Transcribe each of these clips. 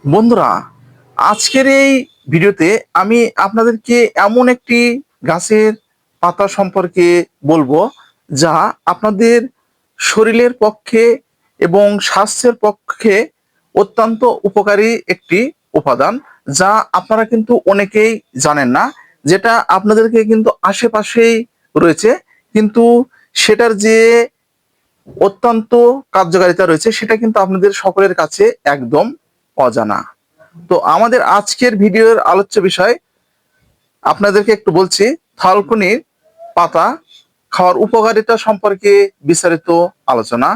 বন্ধুরা, আজকের এই ভিডিওতে আমি আপনাদেরকে এমন একটি গাছের পাতা সম্পর্কে বলবো যা আপনাদের শরীরের পক্ষে এবং স্বাস্থ্যের পক্ষে অত্যন্ত উপকারী একটি উপাদান, যা আপনারা কিন্তু অনেকেই জানেন না, যেটা আপনাদেরকে কিন্তু আশেপাশেই রয়েছে, কিন্তু সেটার যে অত্যন্ত কার্যকারিতা রয়েছে সেটা কিন্তু আপনাদের সকলের কাছে একদম অজানা। তো আমাদের আজকের ভিডিওর আলোচ্য বিষয় আপনাদেরকে একটু বলছি, থালকুনির পাতা খাওয়ার উপকারিতা সম্পর্কে বিস্তারিত আলোচনা।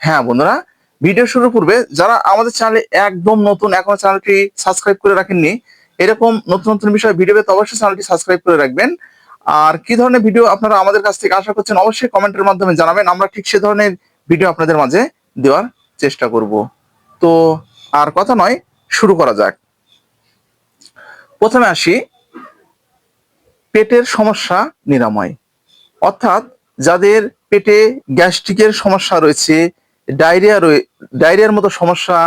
হ্যাঁ বন্ধুরা, ভিডিও শুরুর পূর্বে যারা আমাদের চ্যানেলে একদম নতুন, এখনো চ্যানেলটি সাবস্ক্রাইব করে রাখেননি, এরকম নতুন নতুন বিষয় ভিডিও পেতে অবশ্যই চ্যানেলটি সাবস্ক্রাইব করে রাখবেন। আর কি ধরনের ভিডিও আপনারা আমাদের কাছ থেকে আশা করছেন অবশ্যই কমেন্টের মাধ্যমে জানাবেন, আমরা ঠিক সে ধরনের ভিডিও আপনাদের মাঝে দেওয়ার চেষ্টা করব। তো আর কথা নয়, শুরু করা যাক। প্রথমে আসি পেটের সমস্যা নিরাময়, অর্থাৎ যাদের পেটে গ্যাস্ট্রিকের সমস্যা রয়েছে, ডায়রিয়ার মতো সমস্যা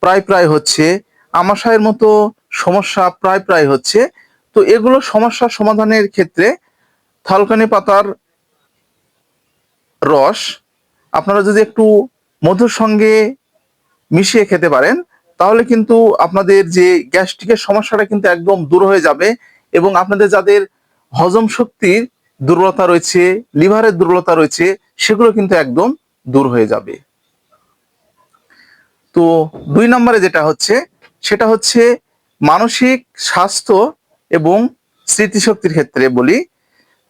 প্রায় প্রায় হচ্ছে, আমাশয়ের মতো সমস্যা প্রায় প্রায় হচ্ছে, তো এগুলো সমস্যা সমাধানের ক্ষেত্রে থালকুনি পাতার রস আপনারা যদি একটু মধুর সঙ্গে মিশিয়ে খেতে পারেন, তাহলে কিন্তু আপনাদের যে গ্যাস্ট্রিকের সমস্যাটা কিন্তু একদম দূর হয়ে যাবে, এবং আপনাদের যাদের হজম শক্তির দুর্বলতা রয়েছে, লিভারের দুর্বলতা রয়েছে, সেগুলো কিন্তু একদম দূর হয়ে যাবে। তো 2 নম্বরে যেটা হচ্ছে সেটা হচ্ছে মানসিক স্বাস্থ্য এবং স্মৃতিশক্তির ক্ষেত্রে বলি,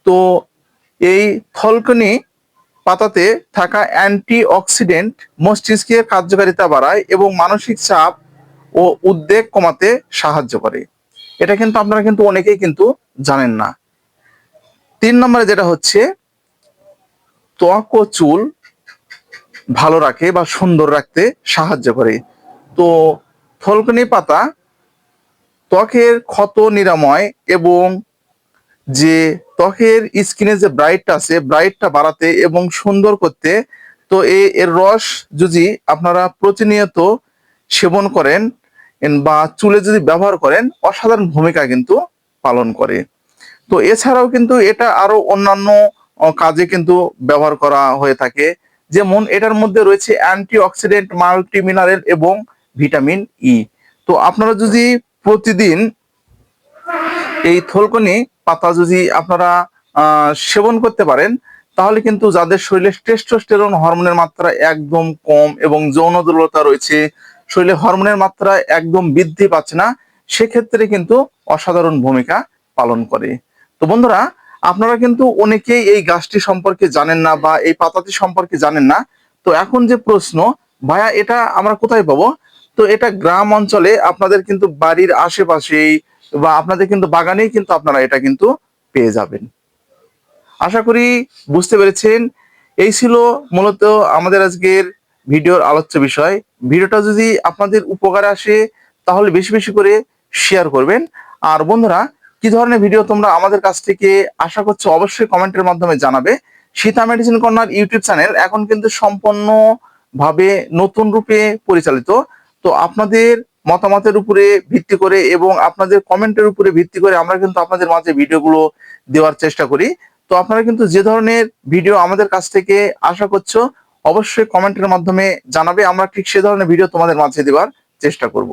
তো এই থলকনি পাতাতে থাকা অ্যান্টি অক্সিডেন্ট মস্তিষ্কের কার্যকারিতা বাড়ায় এবং মানসিক চাপ ও উদ্বেগ কমাতে সাহায্য করে। এটা কিন্তু আপনারা কিন্তু অনেকেই কিন্তু জানেন না। 3 নম্বরে যেটা হচ্ছে ত্বক ও চুল ভালো রাখে বা সুন্দর রাখতে সাহায্য করে। তো থলকুনি পাতা ত্বকের ক্ষত নিরাময় এবং যে ত্বকের স্কিনে যে ব্রাইটটা আছে, ব্রাইটটা বাড়াতে এবং সুন্দর করতে, তো এর রস যদি আপনারা প্রতিনিয়ত সেবন করেন বা চুলে যদি ব্যবহার করেন, অসাধারণ ভূমিকা কিন্তু পালন করে। তো এছাড়াও কিন্তু এটা আরো অন্যান্য কাজে কিন্তু ব্যবহার করা হয়ে থাকে, যেমন এটার মধ্যে রয়েছে অ্যান্টি অক্সিডেন্ট, মাল্টি মিনারেল এবং ভিটামিন ই। তো আপনারা যদি প্রতিদিন এই থলকুনি পাতা যদি আপনারা সেবন করতে পারেন, তাহলে কিন্তু যাদের শরীরে টেস্টোস্টেরন হরমোনের মাত্রা একদম কম এবং যৌন দুর্বলতা রয়েছে, শরীরে হরমোনের মাত্রা একদম বৃদ্ধি পাচ্ছে না, সেক্ষেত্রে কিন্তু অসাধারণ ভূমিকা পালন করে। তো বন্ধুরা, আপনারা কিন্তু অনেকেই এই গাছটি সম্পর্কে জানেন না বা এই পাতাটি সম্পর্কে জানেন না। তো এখন যে প্রশ্ন, ভাইয়া এটা আমরা কোথায় পাবো? তো এটা গ্রাম অঞ্চলে আপনাদের কিন্তু বাড়ির আশেপাশেই বা আপনাদের কিন্তু বাগানেই কিন্তু আপনারা এটা কিন্তু পেয়ে যাবেন। আশা করি বুঝতে পেরেছেন। এই ছিল মূলত আমাদের আজকের ভিডিওর আলোচ্য বিষয়। ভিডিওটা যদি আপনাদের উপকারে আসে তাহলে বেশি বেশি করে শেয়ার করবেন। আর বন্ধুরা, কি ধরনের ভিডিও তোমরা আমাদের কাছ থেকে আশা করছো অবশ্যই কমেন্টের মাধ্যমে জানাবে। Sita medicine corner YouTube channel এখন কিন্তু সম্পূর্ণ ভাবে নতুন রূপে পরিচালিত। তো আপনাদের মতামতের উপরে ভিত্তি করে এবং আপনাদের কমেন্টের উপরে ভিত্তি করে আমরা কিন্তু আপনাদের মাঝে ভিডিওগুলো দেওয়ার চেষ্টা করি। তো আপনারা কিন্তু যে ধরনের ভিডিও আমাদের কাছ থেকে আশা করছো অবশ্যই কমেন্টের মাধ্যমে জানাবে, আমরা ঠিক সে ধরনের ভিডিও তোমাদের মাঝে দেওয়ার চেষ্টা করব।